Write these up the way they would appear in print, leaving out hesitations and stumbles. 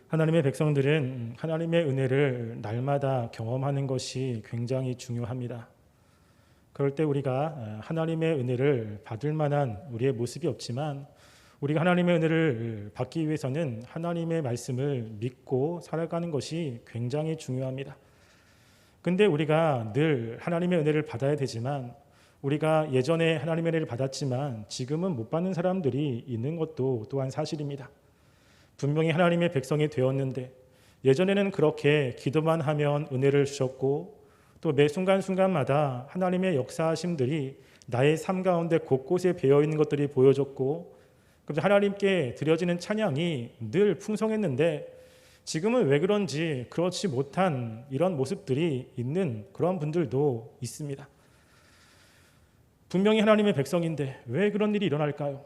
하나님의 백성들은 하나님의 은혜를 날마다 경험하는 것이 굉장히 중요합니다. 그럴 때 우리가 하나님의 은혜를 받을 만한 우리의 모습이 없지만 우리가 하나님의 은혜를 받기 위해서는 하나님의 말씀을 믿고 살아가는 것이 굉장히 중요합니다. 근데 우리가 늘 하나님의 은혜를 받아야 되지만 우리가 예전에 하나님의 은혜를 받았지만 지금은 못 받는 사람들이 있는 것도 또한 사실입니다. 분명히 하나님의 백성이 되었는데 예전에는 그렇게 기도만 하면 은혜를 주셨고 또 매 순간순간마다 하나님의 역사하심들이 나의 삶 가운데 곳곳에 배어있는 것들이 보여졌고 그래서 하나님께 드려지는 찬양이 늘 풍성했는데 지금은 왜 그런지 그렇지 못한 이런 모습들이 있는 그런 분들도 있습니다. 분명히 하나님의 백성인데 왜 그런 일이 일어날까요?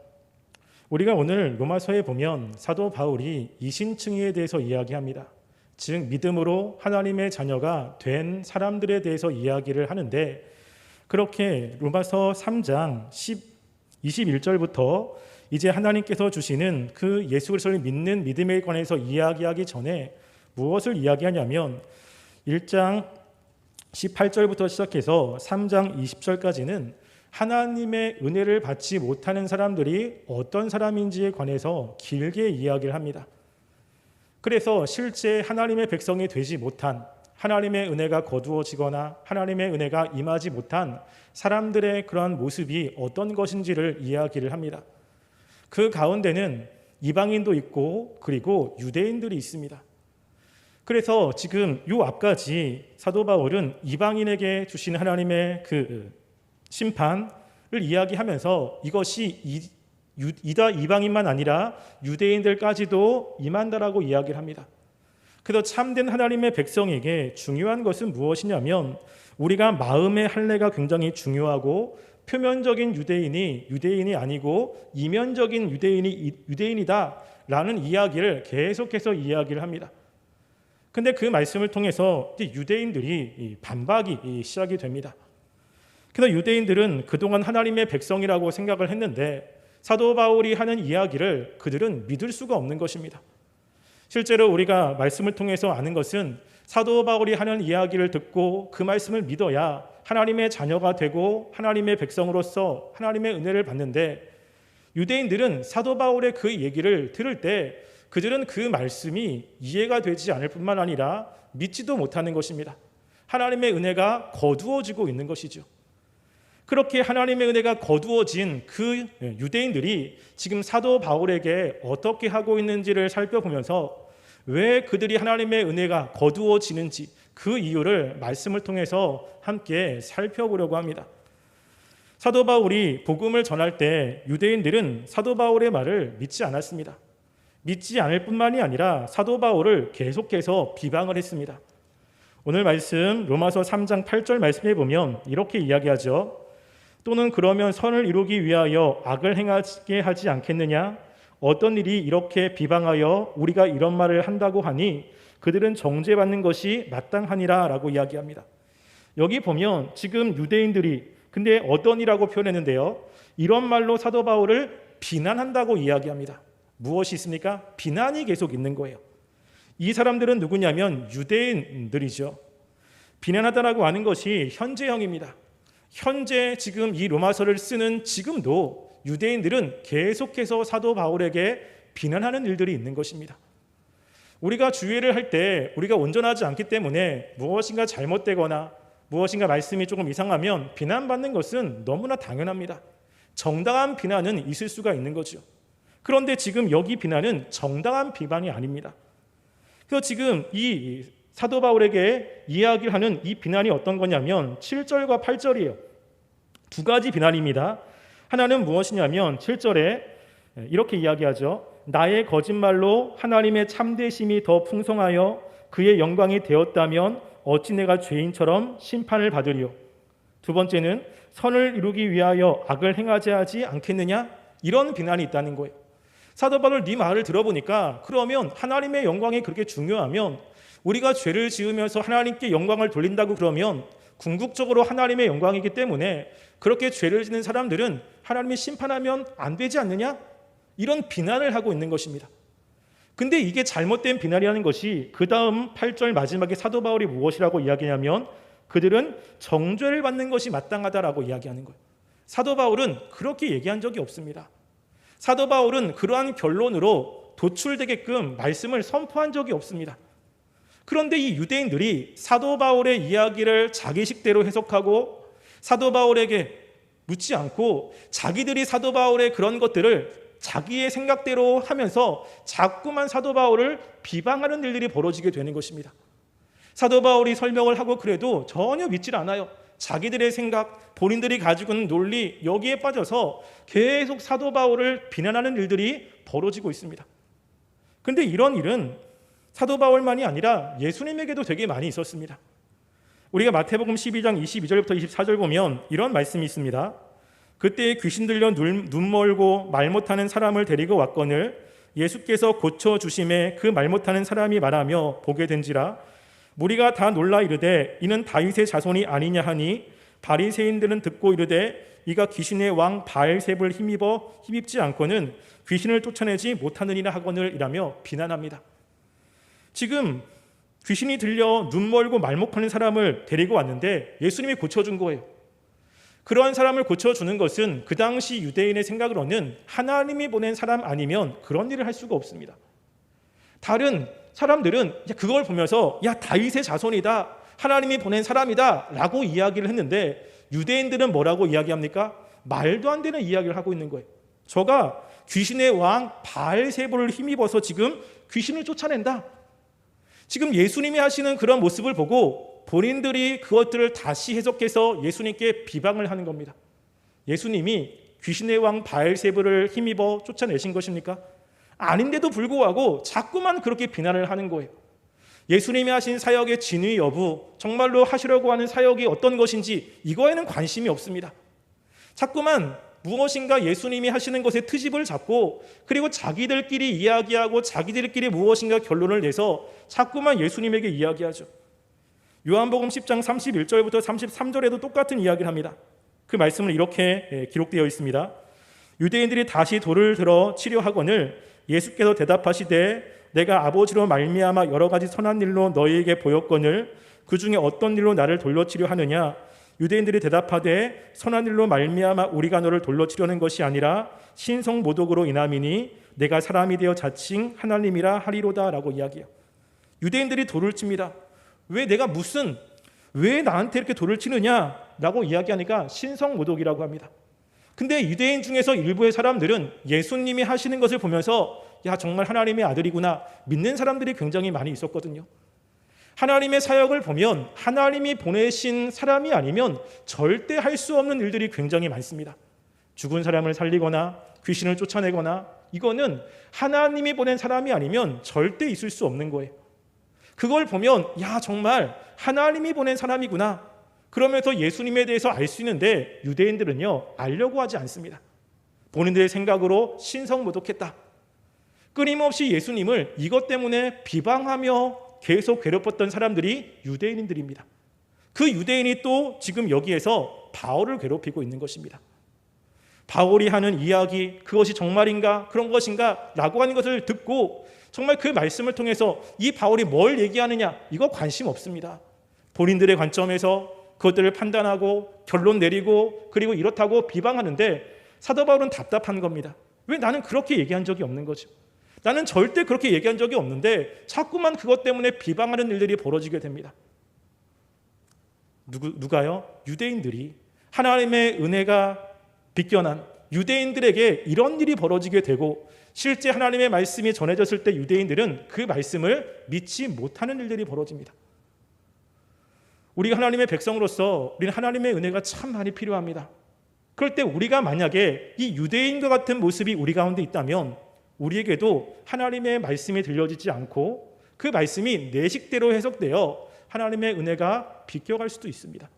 우리가 오늘 로마서에 보면 사도 바울이 이신층위에 대해서 이야기합니다. 즉 믿음으로 하나님의 자녀가 된 사람들에 대해서 이야기를 하는데 그렇게 로마서 3장 21절부터 이제 하나님께서 주시는 그 예수 그리스도를 믿는 믿음에 관해서 이야기하기 전에 무엇을 이야기하냐면 1장 18절부터 시작해서 3장 20절까지는 하나님의 은혜를 받지 못하는 사람들이 어떤 사람인지에 관해서 길게 이야기를 합니다. 그래서 실제 하나님의 백성이 되지 못한 하나님의 은혜가 거두어지거나 하나님의 은혜가 임하지 못한 사람들의 그러한 모습이 어떤 것인지를 이야기를 합니다. 그 가운데는 이방인도 있고 그리고 유대인들이 있습니다. 그래서 지금 요 앞까지 사도 바울은 이방인에게 주신 하나님의 그 심판을 이야기하면서 이것이 이방인만 아니라 유대인들까지도 임한다라고 이야기를 합니다. 그래서 참된 하나님의 백성에게 중요한 것은 무엇이냐면 우리가 마음의 할례가 굉장히 중요하고 표면적인 유대인이 유대인이 아니고 이면적인 유대인이 유대인이다라는 이야기를 계속해서 이야기를 합니다. 근데 그 말씀을 통해서 유대인들이 반박이 시작이 됩니다. 그래서 유대인들은 그동안 하나님의 백성이라고 생각을 했는데 사도 바울이 하는 이야기를 그들은 믿을 수가 없는 것입니다. 실제로 우리가 말씀을 통해서 아는 것은 사도 바울이 하는 이야기를 듣고 그 말씀을 믿어야 하나님의 자녀가 되고 하나님의 백성으로서 하나님의 은혜를 받는데 유대인들은 사도 바울의 그 얘기를 들을 때 그들은 그 말씀이 이해가 되지 않을 뿐만 아니라 믿지도 못하는 것입니다. 하나님의 은혜가 거두어지고 있는 것이죠. 그렇게 하나님의 은혜가 거두어진 그 유대인들이 지금 사도 바울에게 어떻게 하고 있는지를 살펴보면서 왜 그들이 하나님의 은혜가 거두어지는지 그 이유를 말씀을 통해서 함께 살펴보려고 합니다. 사도 바울이 복음을 전할 때 유대인들은 사도 바울의 말을 믿지 않았습니다. 믿지 않을 뿐만이 아니라 사도 바울을 계속해서 비방을 했습니다. 오늘 말씀 로마서 3장 8절 말씀에 보면 이렇게 이야기하죠. 또는 그러면 선을 이루기 위하여 악을 행하게 하지 않겠느냐? 어떤 일이 이렇게 비방하여 우리가 이런 말을 한다고 하니 그들은 정죄받는 것이 마땅하니라 라고 이야기합니다. 여기 보면 지금 유대인들이 근데 어떤 이라고 표현했는데요. 이런 말로 사도 바울을 비난한다고 이야기합니다. 무엇이 있습니까? 비난이 계속 있는 거예요. 이 사람들은 누구냐면 유대인들이죠. 비난하다라고 하는 것이 현재형입니다. 현재 지금 이 로마서를 쓰는 지금도 유대인들은 계속해서 사도 바울에게 비난하는 일들이 있는 것입니다. 우리가 주의를 할 때 우리가 온전하지 않기 때문에 무엇인가 잘못되거나 무엇인가 말씀이 조금 이상하면 비난받는 것은 너무나 당연합니다. 정당한 비난은 있을 수가 있는 거죠. 그런데 지금 여기 비난은 정당한 비방이 아닙니다. 그래서 지금 이 사도 바울에게 이야기를 하는 이 비난이 어떤 거냐면 7절과 8절이에요. 두 가지 비난입니다. 하나는 무엇이냐면 7절에 이렇게 이야기하죠. 나의 거짓말로 하나님의 참되심이 더 풍성하여 그의 영광이 되었다면 어찌 내가 죄인처럼 심판을 받으리요. 두 번째는 선을 이루기 위하여 악을 행하지 하지 않겠느냐? 이런 비난이 있다는 거예요. 사도 바울 네 말을 들어보니까 그러면 하나님의 영광이 그렇게 중요하면 우리가 죄를 지으면서 하나님께 영광을 돌린다고 그러면 궁극적으로 하나님의 영광이기 때문에 그렇게 죄를 짓는 사람들은 하나님이 심판하면 안 되지 않느냐? 이런 비난을 하고 있는 것입니다. 근데 이게 잘못된 비난이라는 것이 그 다음 8절 마지막에 사도 바울이 무엇이라고 이야기하냐면 그들은 정죄를 받는 것이 마땅하다라고 이야기하는 거예요. 사도 바울은 그렇게 얘기한 적이 없습니다. 사도 바울은 그러한 결론으로 도출되게끔 말씀을 선포한 적이 없습니다. 그런데 이 유대인들이 사도 바울의 이야기를 자기식대로 해석하고 사도 바울에게 묻지 않고 자기들이 사도 바울의 그런 것들을 자기의 생각대로 하면서 자꾸만 사도 바울을 비방하는 일들이 벌어지게 되는 것입니다. 사도 바울이 설명을 하고 그래도 전혀 믿질 않아요. 자기들의 생각, 본인들이 가지고 있는 논리 여기에 빠져서 계속 사도 바울을 비난하는 일들이 벌어지고 있습니다. 그런데 이런 일은 사도 바울만이 아니라 예수님에게도 되게 많이 있었습니다. 우리가 마태복음 12장 22절부터 24절 보면 이런 말씀이 있습니다. 그때 귀신 들려 눈 멀고 말 못하는 사람을 데리고 왔거늘 예수께서 고쳐주심에 그 말 못하는 사람이 말하며 보게 된지라 무리가 다 놀라 이르되 이는 다윗의 자손이 아니냐 하니 바리새인들은 듣고 이르되 이가 귀신의 왕 바알셉을 힘입지 않고는 귀신을 쫓아내지 못하느니라 하거늘 이라며 비난합니다. 지금 귀신이 들려 눈 멀고 말 못하는 사람을 데리고 왔는데 예수님이 고쳐준 거예요. 그러한 사람을 고쳐주는 것은 그 당시 유대인의 생각으로는 하나님이 보낸 사람 아니면 그런 일을 할 수가 없습니다. 다른 사람들은 그걸 보면서 야 다윗의 자손이다, 하나님이 보낸 사람이다 라고 이야기를 했는데 유대인들은 뭐라고 이야기합니까? 말도 안 되는 이야기를 하고 있는 거예요. 저가 귀신의 왕 바알세불을 힘입어서 지금 귀신을 쫓아낸다. 지금 예수님이 하시는 그런 모습을 보고 본인들이 그것들을 다시 해석해서 예수님께 비방을 하는 겁니다. 예수님이 귀신의 왕 바알세불을 힘입어 쫓아내신 것입니까? 아닌데도 불구하고 자꾸만 그렇게 비난을 하는 거예요. 예수님이 하신 사역의 진위 여부, 정말로 하시려고 하는 사역이 어떤 것인지 이거에는 관심이 없습니다. 자꾸만 무엇인가 예수님이 하시는 것에 트집을 잡고 그리고 자기들끼리 이야기하고 자기들끼리 무엇인가 결론을 내서 자꾸만 예수님에게 이야기하죠. 요한복음 10장 31절부터 33절에도 똑같은 이야기를 합니다. 그 말씀은 이렇게 기록되어 있습니다. 유대인들이 다시 돌을 들어 치려하거늘 예수께서 대답하시되 내가 아버지로 말미암아 여러 가지 선한 일로 너희에게 보였거늘 그 중에 어떤 일로 나를 돌려치려 하느냐. 유대인들이 대답하되 선한 일로 말미암아 우리가 너를 돌려치려는 것이 아니라 신성모독으로 인함이니 내가 사람이 되어 자칭 하나님이라 하리로다 라고 이야기해요. 유대인들이 돌을 칩니다. 왜 나한테 이렇게 돌을 치느냐 라고 이야기하니까 신성모독이라고 합니다. 근데 유대인 중에서 일부의 사람들은 예수님이 하시는 것을 보면서 야 정말 하나님의 아들이구나 믿는 사람들이 굉장히 많이 있었거든요. 하나님의 사역을 보면 하나님이 보내신 사람이 아니면 절대 할 수 없는 일들이 굉장히 많습니다. 죽은 사람을 살리거나 귀신을 쫓아내거나 이거는 하나님이 보낸 사람이 아니면 절대 있을 수 없는 거예요. 그걸 보면 야 정말 하나님이 보낸 사람이구나 그러면서 예수님에 대해서 알 수 있는데 유대인들은요 알려고 하지 않습니다. 본인들의 생각으로 신성모독했다. 끊임없이 예수님을 이것 때문에 비방하며 계속 괴롭혔던 사람들이 유대인들입니다. 그 유대인이 또 지금 여기에서 바울을 괴롭히고 있는 것입니다. 바울이 하는 이야기 그것이 정말인가 그런 것인가 라고 하는 것을 듣고 정말 그 말씀을 통해서 이 바울이 뭘 얘기하느냐 이거 관심 없습니다. 본인들의 관점에서 그것들을 판단하고 결론 내리고 그리고 이렇다고 비방하는데 사도 바울은 답답한 겁니다. 왜 나는 그렇게 얘기한 적이 없는 거죠. 나는 절대 그렇게 얘기한 적이 없는데 자꾸만 그것 때문에 비방하는 일들이 벌어지게 됩니다. 누가요? 유대인들이 하나님의 은혜가 비껴난 유대인들에게 이런 일이 벌어지게 되고 실제 하나님의 말씀이 전해졌을 때 유대인들은 그 말씀을 믿지 못하는 일들이 벌어집니다. 우리가 하나님의 백성으로서 우리는 하나님의 은혜가 참 많이 필요합니다. 그럴 때 우리가 만약에 이 유대인과 같은 모습이 우리 가운데 있다면 우리에게도 하나님의 말씀이 들려지지 않고 그 말씀이 내 식대로 해석되어 하나님의 은혜가 비껴갈 수도 있습니다.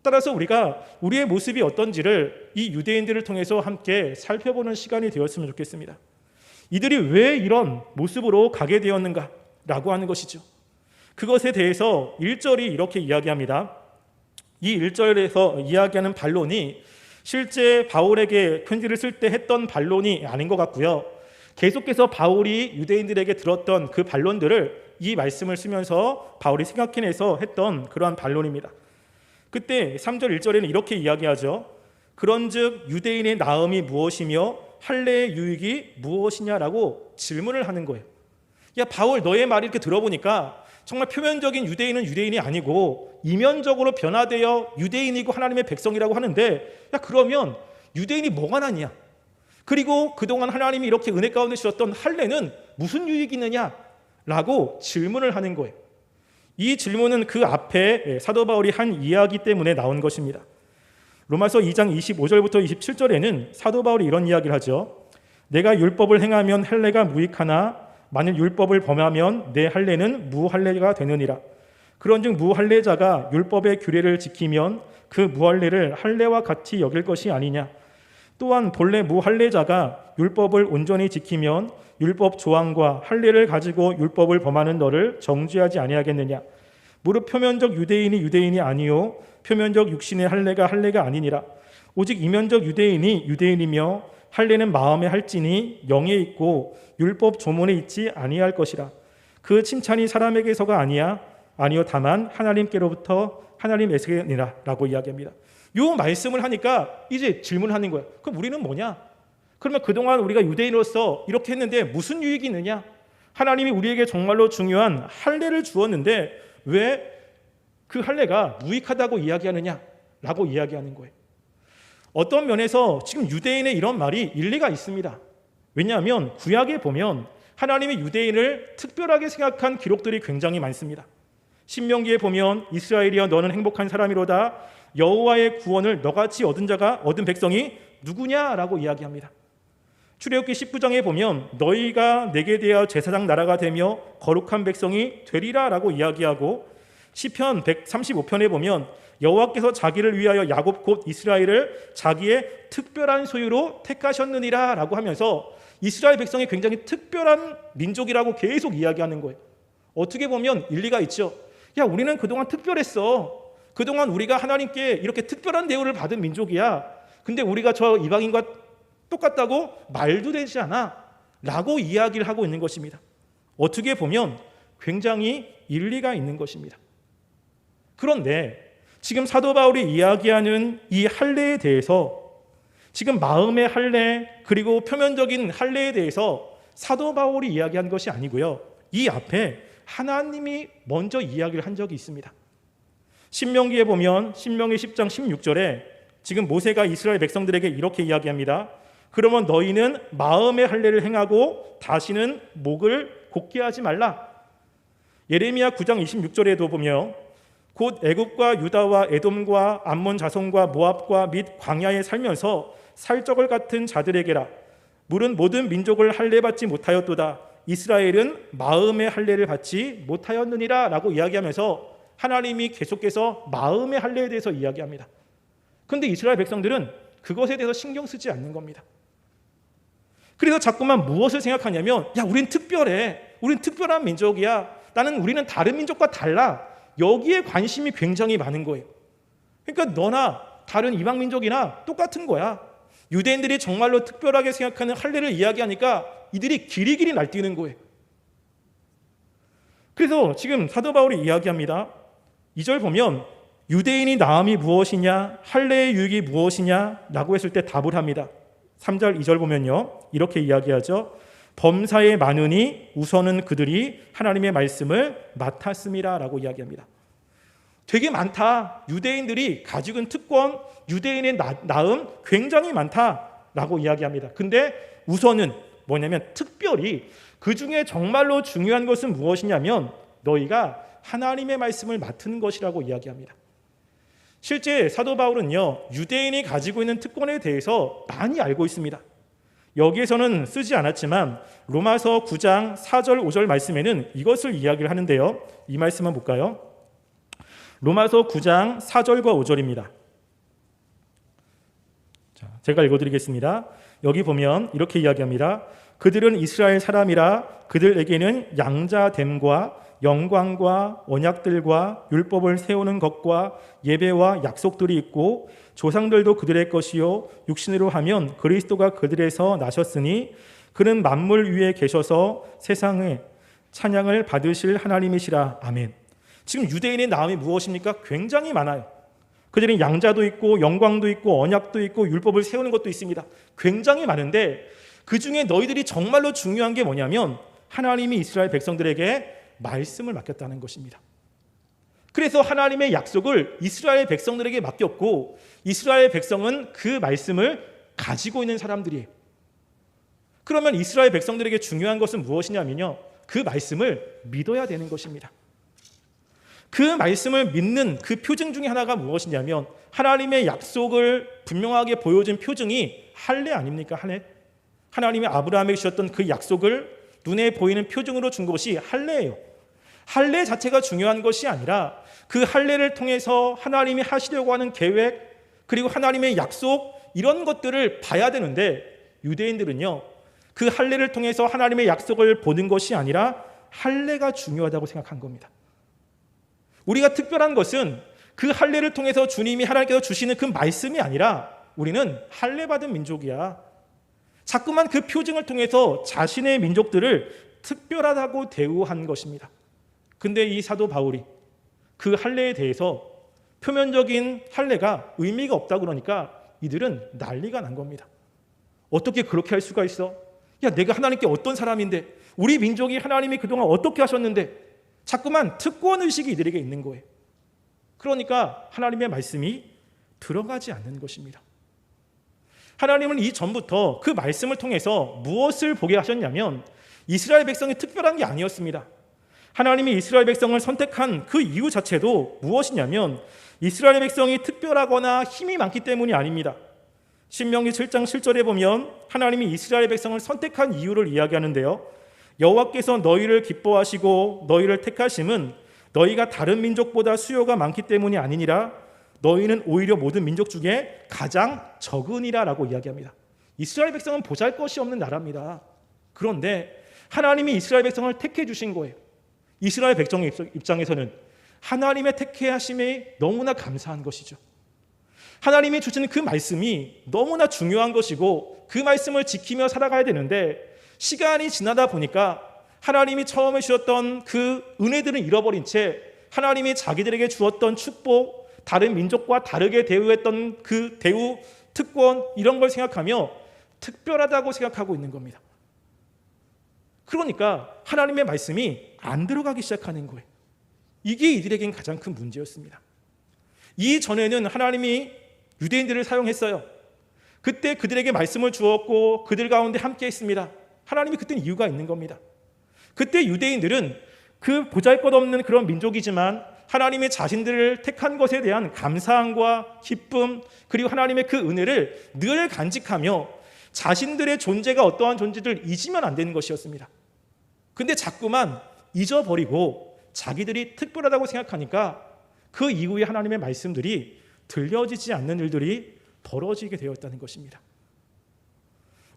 따라서 우리가 우리의 모습이 어떤지를 이 유대인들을 통해서 함께 살펴보는 시간이 되었으면 좋겠습니다. 이들이 왜 이런 모습으로 가게 되었는가라고 하는 것이죠. 그것에 대해서 1절이 이렇게 이야기합니다. 이 1절에서 이야기하는 반론이 실제 바울에게 편지를 쓸 때 했던 반론이 아닌 것 같고요. 계속해서 바울이 유대인들에게 들었던 그 반론들을 이 말씀을 쓰면서 바울이 생각해내서 했던 그러한 반론입니다. 그때 3절 1절에는 이렇게 이야기하죠. 그런즉 유대인의 나음이 무엇이며 할례의 유익이 무엇이냐라고 질문을 하는 거예요. 야, 바울, 너의 말을 이렇게 들어보니까 정말 표면적인 유대인은 유대인이 아니고 이면적으로 변화되어 유대인이고 하나님의 백성이라고 하는데, 야, 그러면 유대인이 뭐가 나냐? 그리고 그동안 하나님이 이렇게 은혜 가운데 주셨던 할례는 무슨 유익이 있느냐라고 질문을 하는 거예요. 이 질문은 그 앞에 사도 바울이 한 이야기 때문에 나온 것입니다. 로마서 2장 25절부터 27절에는 사도 바울이 이런 이야기를 하죠. 내가 율법을 행하면 할례가 무익하나 만일 율법을 범하면 내 할례는 무할례가 되느니라. 그런즉 무할례자가 율법의 규례를 지키면 그 무할례를 할례와 같이 여길 것이 아니냐. 또한 본래 무할례자가 율법을 온전히 지키면 율법 조항과 할례를 가지고 율법을 범하는 너를 정죄하지 아니하겠느냐. 무릇 표면적 유대인이 유대인이 아니요 표면적 육신의 할례가 할례가 아니니라. 오직 이면적 유대인이 유대인이며 할례는 마음에 할지니 영에 있고 율법 조문에 있지 아니할 것이라. 그 칭찬이 사람에게서가 아니요 다만 하나님께로부터 하나님에게니라 라고 이야기합니다. 이 말씀을 하니까 이제 질문하는 거예요. 그럼 우리는 뭐냐? 그러면 그동안 우리가 유대인으로서 이렇게 했는데 무슨 유익이 있느냐? 하나님이 우리에게 정말로 중요한 할례를 주었는데 왜 그 할례가 무익하다고 이야기하느냐라고 이야기하는 거예요. 어떤 면에서 지금 유대인의 이런 말이 일리가 있습니다. 왜냐하면 구약에 보면 하나님이 유대인을 특별하게 생각한 기록들이 굉장히 많습니다. 신명기에 보면 이스라엘이여 너는 행복한 사람이로다. 여호와의 구원을 너같이 얻은 자가 얻은 백성이 누구냐라고 이야기합니다. 출애굽기 19장에 보면 너희가 내게 대하여 제사장 나라가 되며 거룩한 백성이 되리라라고 이야기하고 시편 135편에 보면 여호와께서 자기를 위하여 야곱 곧 이스라엘을 자기의 특별한 소유로 택하셨느니라 라고 하면서 이스라엘 백성이 굉장히 특별한 민족이라고 계속 이야기하는 거예요. 어떻게 보면 일리가 있죠. 야, 우리는 그동안 특별했어. 그동안 우리가 하나님께 이렇게 특별한 대우를 받은 민족이야. 근데 우리가 저 이방인과 똑같다고 말도 되지 않아 라고 이야기를 하고 있는 것입니다. 어떻게 보면 굉장히 일리가 있는 것입니다. 그런데 지금 사도 바울이 이야기하는 이 할례에 대해서 지금 마음의 할례 그리고 표면적인 할례에 대해서 사도 바울이 이야기한 것이 아니고요. 이 앞에 하나님이 먼저 이야기를 한 적이 있습니다. 신명기에 보면 신명기 10장 16절에 지금 모세가 이스라엘 백성들에게 이렇게 이야기합니다. 그러면 너희는 마음의 할례를 행하고 다시는 목을 곧게 하지 말라. 예레미야 9장 26절에도 보면 곧 애굽과 유다와 에돔과 암몬 자손과 모압과 및 광야에 살면서 살적을 같은 자들에게라. 물은 모든 민족을 할례받지 못하였도다. 이스라엘은 마음의 할례를 받지 못하였느니라 라고 이야기하면서 하나님이 계속해서 마음의 할례에 대해서 이야기합니다. 그런데 이스라엘 백성들은 그것에 대해서 신경 쓰지 않는 겁니다. 그래서 자꾸만 무엇을 생각하냐면 야, 우린 특별해. 우린 특별한 민족이야. 우리는 다른 민족과 달라. 여기에 관심이 굉장히 많은 거예요. 그러니까 너나 다른 이방 민족이나 똑같은 거야. 유대인들이 정말로 특별하게 생각하는 할례를 이야기하니까 이들이 길이길이 날뛰는 거예요. 그래서 지금 사도 바울이 이야기합니다. 2절 보면 유대인이 나음이 무엇이냐 할례의 유익이 무엇이냐 라고 했을 때 답을 합니다. 3절 2절 보면요 이렇게 이야기하죠. 범사에 많으니 우선은 그들이 하나님의 말씀을 맡았음이라 라고 이야기합니다. 되게 많다. 유대인들이 가지고 있는 특권, 유대인의 나음 굉장히 많다라고 이야기합니다. 근데 우선은 뭐냐면 특별히 그 중에 정말로 중요한 것은 무엇이냐면 너희가 하나님의 말씀을 맡은 것이라고 이야기합니다. 실제 사도 바울은요 유대인이 가지고 있는 특권에 대해서 많이 알고 있습니다. 여기에서는 쓰지 않았지만 로마서 9장 4절 5절 말씀에는 이것을 이야기를 하는데요. 이 말씀 한번 볼까요? 로마서 9장 4절과 5절입니다. 자, 제가 읽어드리겠습니다. 여기 보면 이렇게 이야기합니다. 그들은 이스라엘 사람이라 그들에게는 양자됨과 영광과 언약들과 율법을 세우는 것과 예배와 약속들이 있고 조상들도 그들의 것이요 육신으로 하면 그리스도가 그들에서 나셨으니 그는 만물 위에 계셔서 세상에 찬양을 받으실 하나님이시라. 아멘. 지금 유대인의 나음이 무엇입니까? 굉장히 많아요. 그들은 양자도 있고 영광도 있고 언약도 있고 율법을 세우는 것도 있습니다. 굉장히 많은데 그 중에 너희들이 정말로 중요한 게 뭐냐면 하나님이 이스라엘 백성들에게 말씀을 맡겼다는 것입니다. 그래서 하나님의 약속을 이스라엘 백성들에게 맡겼고 이스라엘 백성은 그 말씀을 가지고 있는 사람들이에요. 그러면 이스라엘 백성들에게 중요한 것은 무엇이냐면요, 그 말씀을 믿어야 되는 것입니다. 그 말씀을 믿는 그 표징 중에 하나가 무엇이냐면 하나님의 약속을 분명하게 보여준 표징이 할례 아닙니까? 할례. 하나님이 아브라함에게 주셨던 그 약속을 눈에 보이는 표징으로 준 것이 할례예요. 할례 자체가 중요한 것이 아니라 그 할례를 통해서 하나님이 하시려고 하는 계획 그리고 하나님의 약속 이런 것들을 봐야 되는데 유대인들은요, 그 할례를 통해서 하나님의 약속을 보는 것이 아니라 할례가 중요하다고 생각한 겁니다. 우리가 특별한 것은 그 할례를 통해서 주님이 하나님께서 주시는 그 말씀이 아니라 우리는 할례 받은 민족이야. 자꾸만 그 표징을 통해서 자신의 민족들을 특별하다고 대우한 것입니다. 근데 이 사도 바울이 그 할례에 대해서 표면적인 할례가 의미가 없다고 그러니까 이들은 난리가 난 겁니다. 어떻게 그렇게 할 수가 있어? 야, 내가 하나님께 어떤 사람인데, 우리 민족이 하나님이 그동안 어떻게 하셨는데, 자꾸만 특권의식이 이들에게 있는 거예요. 그러니까 하나님의 말씀이 들어가지 않는 것입니다. 하나님은 이전부터 그 말씀을 통해서 무엇을 보게 하셨냐면 이스라엘 백성이 특별한 게 아니었습니다. 하나님이 이스라엘 백성을 선택한 그 이유 자체도 무엇이냐면 이스라엘 백성이 특별하거나 힘이 많기 때문이 아닙니다. 신명기 7장 7절에 보면 하나님이 이스라엘 백성을 선택한 이유를 이야기하는데요, 여호와께서 너희를 기뻐하시고 너희를 택하심은 너희가 다른 민족보다 수요가 많기 때문이 아니니라. 너희는 오히려 모든 민족 중에 가장 적으니라 라고 이야기합니다. 이스라엘 백성은 보잘것이 없는 나라입니다. 그런데 하나님이 이스라엘 백성을 택해 주신 거예요. 이스라엘 백성의 입장에서는 하나님의 택해 하심이 너무나 감사한 것이죠. 하나님이 주시는 그 말씀이 너무나 중요한 것이고 그 말씀을 지키며 살아가야 되는데 시간이 지나다 보니까 하나님이 처음에 주셨던 그 은혜들은 잃어버린 채 하나님이 자기들에게 주었던 축복, 다른 민족과 다르게 대우했던 그 대우, 특권 이런 걸 생각하며 특별하다고 생각하고 있는 겁니다. 그러니까 하나님의 말씀이 안 들어가기 시작하는 거예요. 이게 이들에겐 가장 큰 문제였습니다. 이전에는 하나님이 유대인들을 사용했어요. 그때 그들에게 말씀을 주었고 그들 가운데 함께 했습니다. 하나님이 그때는 이유가 있는 겁니다. 그때 유대인들은 그 보잘것없는 그런 민족이지만 하나님의 자신들을 택한 것에 대한 감사함과 기쁨 그리고 하나님의 그 은혜를 늘 간직하며 자신들의 존재가 어떠한 존재를 잊으면 안 되는 것이었습니다. 근데 자꾸만 잊어버리고 자기들이 특별하다고 생각하니까 그 이후에 하나님의 말씀들이 들려지지 않는 일들이 벌어지게 되었다는 것입니다.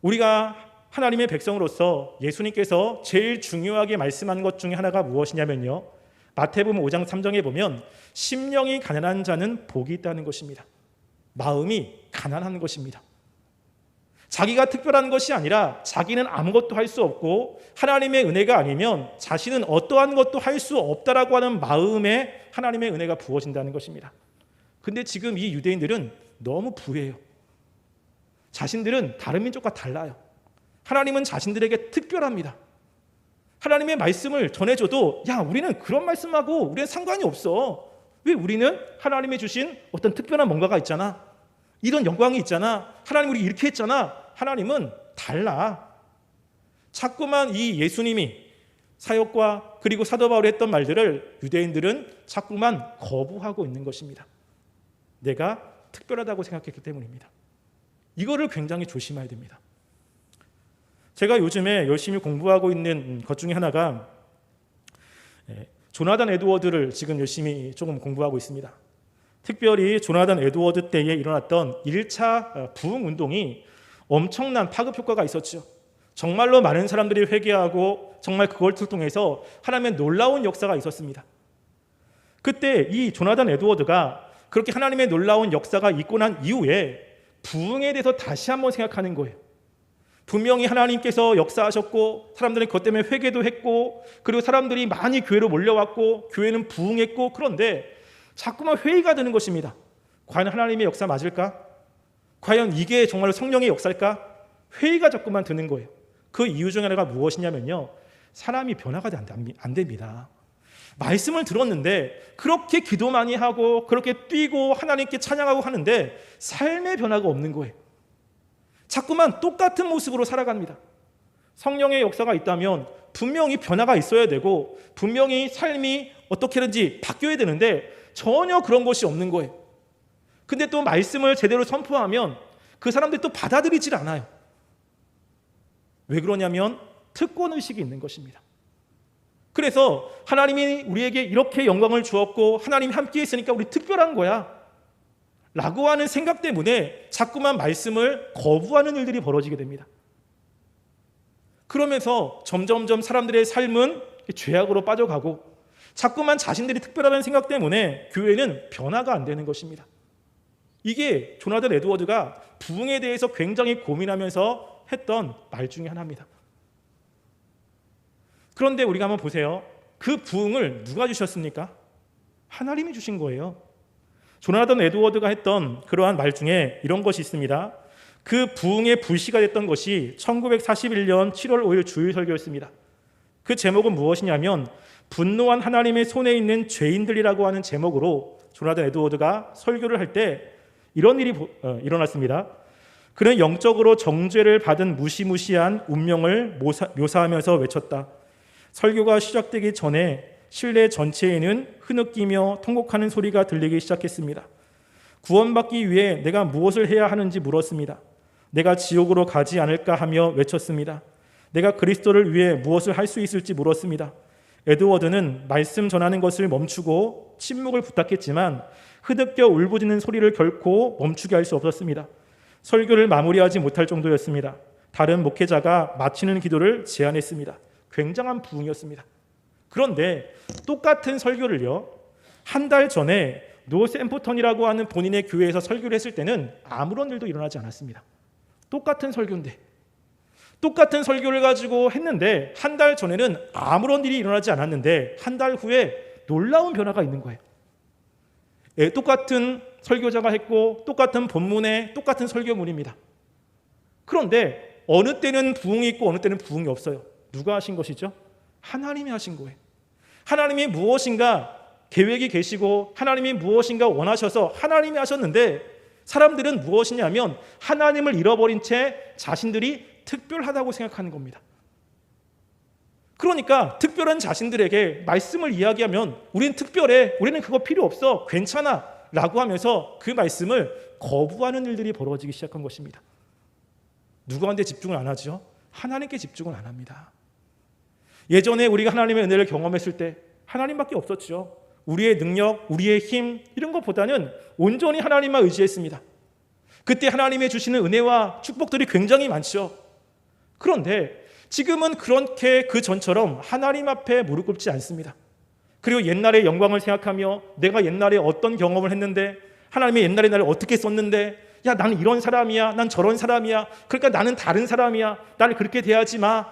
우리가 하나님의 백성으로서 예수님께서 제일 중요하게 말씀한 것 중에 하나가 무엇이냐면요, 마태복음 5장 3장에 보면 심령이 가난한 자는 복이 있다는 것입니다. 마음이 가난한 것입니다. 자기가 특별한 것이 아니라 자기는 아무것도 할 수 없고 하나님의 은혜가 아니면 자신은 어떠한 것도 할 수 없다라고 하는 마음에 하나님의 은혜가 부어진다는 것입니다. 근데 지금 이 유대인들은 너무 부해요. 자신들은 다른 민족과 달라요. 하나님은 자신들에게 특별합니다. 하나님의 말씀을 전해줘도 야, 우리는 그런 말씀하고 우리는 상관이 없어. 왜 우리는 하나님이 주신 어떤 특별한 뭔가가 있잖아. 이런 영광이 있잖아. 하나님 우리 이렇게 했잖아. 하나님은 달라. 자꾸만 이 예수님이 사역과 그리고 사도 바울이 했던 말들을 유대인들은 자꾸만 거부하고 있는 것입니다. 내가 특별하다고 생각했기 때문입니다. 이거를 굉장히 조심해야 됩니다. 제가 요즘에 열심히 공부하고 있는 것 중에 하나가 조나단 에드워드를 지금 열심히 조금 공부하고 있습니다. 특별히 조나단 에드워드 때에 일어났던 1차 부흥운동이 엄청난 파급 효과가 있었죠. 정말로 많은 사람들이 회개하고 정말 그걸 통해서 하나님의 놀라운 역사가 있었습니다. 그때 이 조나단 에드워드가 그렇게 하나님의 놀라운 역사가 있고 난 이후에 부흥에 대해서 다시 한번 생각하는 거예요. 분명히 하나님께서 역사하셨고 사람들은 그것 때문에 회개도 했고 그리고 사람들이 많이 교회로 몰려왔고 교회는 부흥했고 그런데 자꾸만 회의가 드는 것입니다. 과연 하나님의 역사 맞을까? 과연 이게 정말 성령의 역사일까? 회의가 자꾸만 드는 거예요. 그 이유 중에 하나가 무엇이냐면요, 사람이 변화가 안 됩니다. 말씀을 들었는데 그렇게 기도 많이 하고 그렇게 뛰고 하나님께 찬양하고 하는데 삶의 변화가 없는 거예요. 자꾸만 똑같은 모습으로 살아갑니다. 성령의 역사가 있다면 분명히 변화가 있어야 되고 분명히 삶이 어떻게든지 바뀌어야 되는데 전혀 그런 것이 없는 거예요. 근데 또 말씀을 제대로 선포하면 그 사람들이 또 받아들이질 않아요. 왜 그러냐면 특권의식이 있는 것입니다. 그래서 하나님이 우리에게 이렇게 영광을 주었고 하나님이 함께 했으니까 우리 특별한 거야 라고 하는 생각 때문에 자꾸만 말씀을 거부하는 일들이 벌어지게 됩니다. 그러면서 점점점 사람들의 삶은 죄악으로 빠져가고 자꾸만 자신들이 특별하다는 생각 때문에 교회는 변화가 안 되는 것입니다. 이게 조나단 에드워드가 부흥에 대해서 굉장히 고민하면서 했던 말 중에 하나입니다. 그런데 우리가 한번 보세요. 그 부흥을 누가 주셨습니까? 하나님이 주신 거예요. 조나단 에드워드가 했던 그러한 말 중에 이런 것이 있습니다. 그 부흥의 불씨가 됐던 것이 1941년 7월 5일 주일 설교였습니다. 그 제목은 무엇이냐면 분노한 하나님의 손에 있는 죄인들이라고 하는 제목으로 조나단 에드워드가 설교를 할 때 이런 일이 일어났습니다. 그는 영적으로 정죄를 받은 무시무시한 운명을 묘사하면서 외쳤다. 설교가 시작되기 전에 실내 전체에는 흐느끼며 통곡하는 소리가 들리기 시작했습니다. 구원받기 위해 내가 무엇을 해야 하는지 물었습니다. 내가 지옥으로 가지 않을까 하며 외쳤습니다. 내가 그리스도를 위해 무엇을 할 수 있을지 물었습니다. 에드워드는 말씀 전하는 것을 멈추고 침묵을 부탁했지만 흐느껴 울부짖는 소리를 결코 멈추게 할 수 없었습니다. 설교를 마무리하지 못할 정도였습니다. 다른 목회자가 마치는 기도를 제안했습니다. 굉장한 부흥이었습니다. 그런데 똑같은 설교를요, 한 달 전에 노 샘프턴이라고 하는 본인의 교회에서 설교를 했을 때는 아무런 일도 일어나지 않았습니다. 똑같은 설교인데 똑같은 설교를 가지고 했는데 한 달 전에는 아무런 일이 일어나지 않았는데 한 달 후에 놀라운 변화가 있는 거예요. 똑같은 설교자가 했고 똑같은 본문에 똑같은 설교문입니다. 그런데 어느 때는 부흥이 있고 어느 때는 부흥이 없어요. 누가 하신 것이죠? 하나님이 하신 거예요. 하나님이 무엇인가 계획이 계시고 하나님이 무엇인가 원하셔서 하나님이 하셨는데 사람들은 무엇이냐면 하나님을 잃어버린 채 자신들이 특별하다고 생각하는 겁니다. 그러니까 특별한 자신들에게 말씀을 이야기하면 우리는 특별해, 우리는 그거 필요 없어, 괜찮아 라고 하면서 그 말씀을 거부하는 일들이 벌어지기 시작한 것입니다. 누구한테 집중을 안 하죠? 하나님께 집중을 안 합니다. 예전에 우리가 하나님의 은혜를 경험했을 때 하나님밖에 없었죠. 우리의 능력, 우리의 힘 이런 것보다는 온전히 하나님만 의지했습니다. 그때 하나님의 주시는 은혜와 축복들이 굉장히 많죠. 그런데 지금은 그렇게 그 전처럼 하나님 앞에 무릎 꿇지 않습니다. 그리고 옛날의 영광을 생각하며 내가 옛날에 어떤 경험을 했는데 하나님의 옛날에 나를 어떻게 썼는데 야 나는 이런 사람이야, 난 저런 사람이야, 그러니까 나는 다른 사람이야, 나를 그렇게 대하지 마,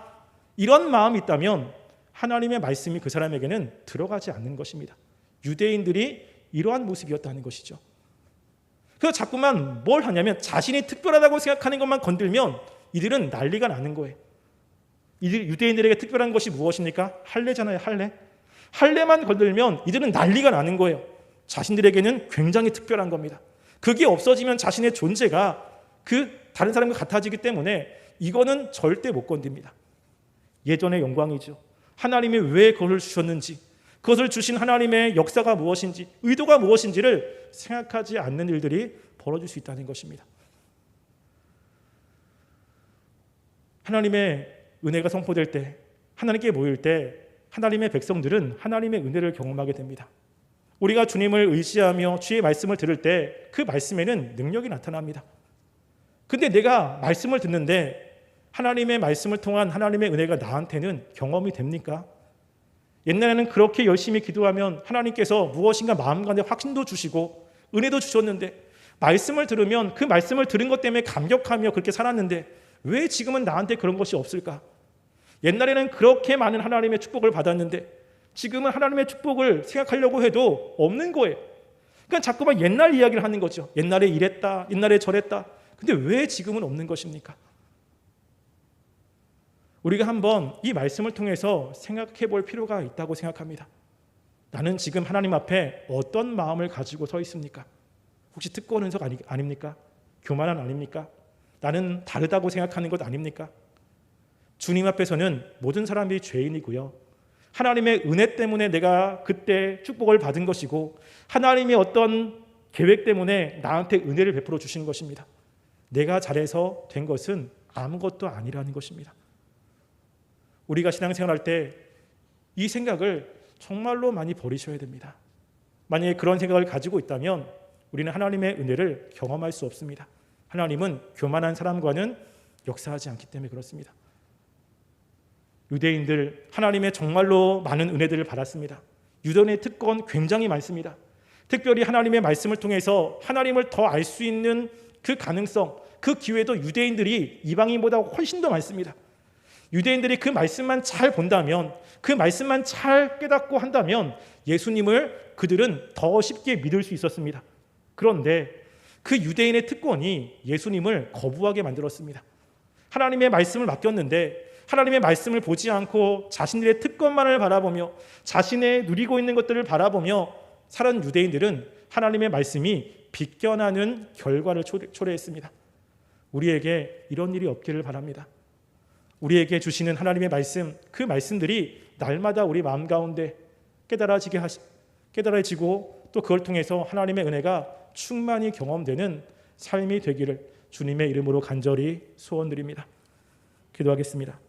이런 마음이 있다면 하나님의 말씀이 그 사람에게는 들어가지 않는 것입니다. 유대인들이 이러한 모습이었다는 것이죠. 그래서 자꾸만 뭘 하냐면 자신이 특별하다고 생각하는 것만 건들면 이들은 난리가 나는 거예요. 유대인들에게 특별한 것이 무엇입니까? 할례잖아요. 할례만 건들면 이들은 난리가 나는 거예요. 자신들에게는 굉장히 특별한 겁니다. 그게 없어지면 자신의 존재가 그 다른 사람과 같아지기 때문에 이거는 절대 못 건듭니다. 예전의 영광이죠. 하나님이 왜 그것을 주셨는지, 그것을 주신 하나님의 역사가 무엇인지, 의도가 무엇인지를 생각하지 않는 일들이 벌어질 수 있다는 것입니다. 하나님의 은혜가 선포될 때, 하나님께 모일 때 하나님의 백성들은 하나님의 은혜를 경험하게 됩니다. 우리가 주님을 의지하며 주의 말씀을 들을 때 그 말씀에는 능력이 나타납니다. 근데 내가 말씀을 듣는데 하나님의 말씀을 통한 하나님의 은혜가 나한테는 경험이 됩니까? 옛날에는 그렇게 열심히 기도하면 하나님께서 무엇인가 마음 가운데 확신도 주시고 은혜도 주셨는데 말씀을 들으면 그 말씀을 들은 것 때문에 감격하며 그렇게 살았는데 왜 지금은 나한테 그런 것이 없을까? 옛날에는 그렇게 많은 하나님의 축복을 받았는데 지금은 하나님의 축복을 생각하려고 해도 없는 거예요. 그러니까 자꾸만 옛날 이야기를 하는 거죠. 옛날에 이랬다, 옛날에 저랬다. 근데 왜 지금은 없는 것입니까? 우리가 한번 이 말씀을 통해서 생각해 볼 필요가 있다고 생각합니다. 나는 지금 하나님 앞에 어떤 마음을 가지고 서 있습니까? 혹시 특권 은석 아닙니까? 교만한 아닙니까? 나는 다르다고 생각하는 것 아닙니까? 주님 앞에서는 모든 사람이 죄인이고요. 하나님의 은혜 때문에 내가 그때 축복을 받은 것이고 하나님의 어떤 계획 때문에 나한테 은혜를 베풀어 주시는 것입니다. 내가 잘해서 된 것은 아무것도 아니라는 것입니다. 우리가 신앙생활할 때 이 생각을 정말로 많이 버리셔야 됩니다. 만약에 그런 생각을 가지고 있다면 우리는 하나님의 은혜를 경험할 수 없습니다. 하나님은 교만한 사람과는 역사하지 않기 때문에 그렇습니다. 유대인들 하나님의 정말로 많은 은혜들을 받았습니다. 유대인의 특권 굉장히 많습니다. 특별히 하나님의 말씀을 통해서 하나님을 더 알 수 있는 그 가능성, 그 기회도 유대인들이 이방인보다 훨씬 더 많습니다. 유대인들이 그 말씀만 잘 본다면, 그 말씀만 잘 깨닫고 한다면 예수님을 그들은 더 쉽게 믿을 수 있었습니다. 그런데 그 유대인의 특권이 예수님을 거부하게 만들었습니다. 하나님의 말씀을 맡겼는데 하나님의 말씀을 보지 않고 자신들의 특권만을 바라보며 자신의 누리고 있는 것들을 바라보며 살은 유대인들은 하나님의 말씀이 비껴나는 결과를 초래했습니다. 우리에게 이런 일이 없기를 바랍니다. 우리에게 주시는 하나님의 말씀, 그 말씀들이 날마다 우리 마음 가운데 깨달아지고 또 그걸 통해서 하나님의 은혜가 충만히 경험되는 삶이 되기를 주님의 이름으로 간절히 소원드립니다. 기도하겠습니다.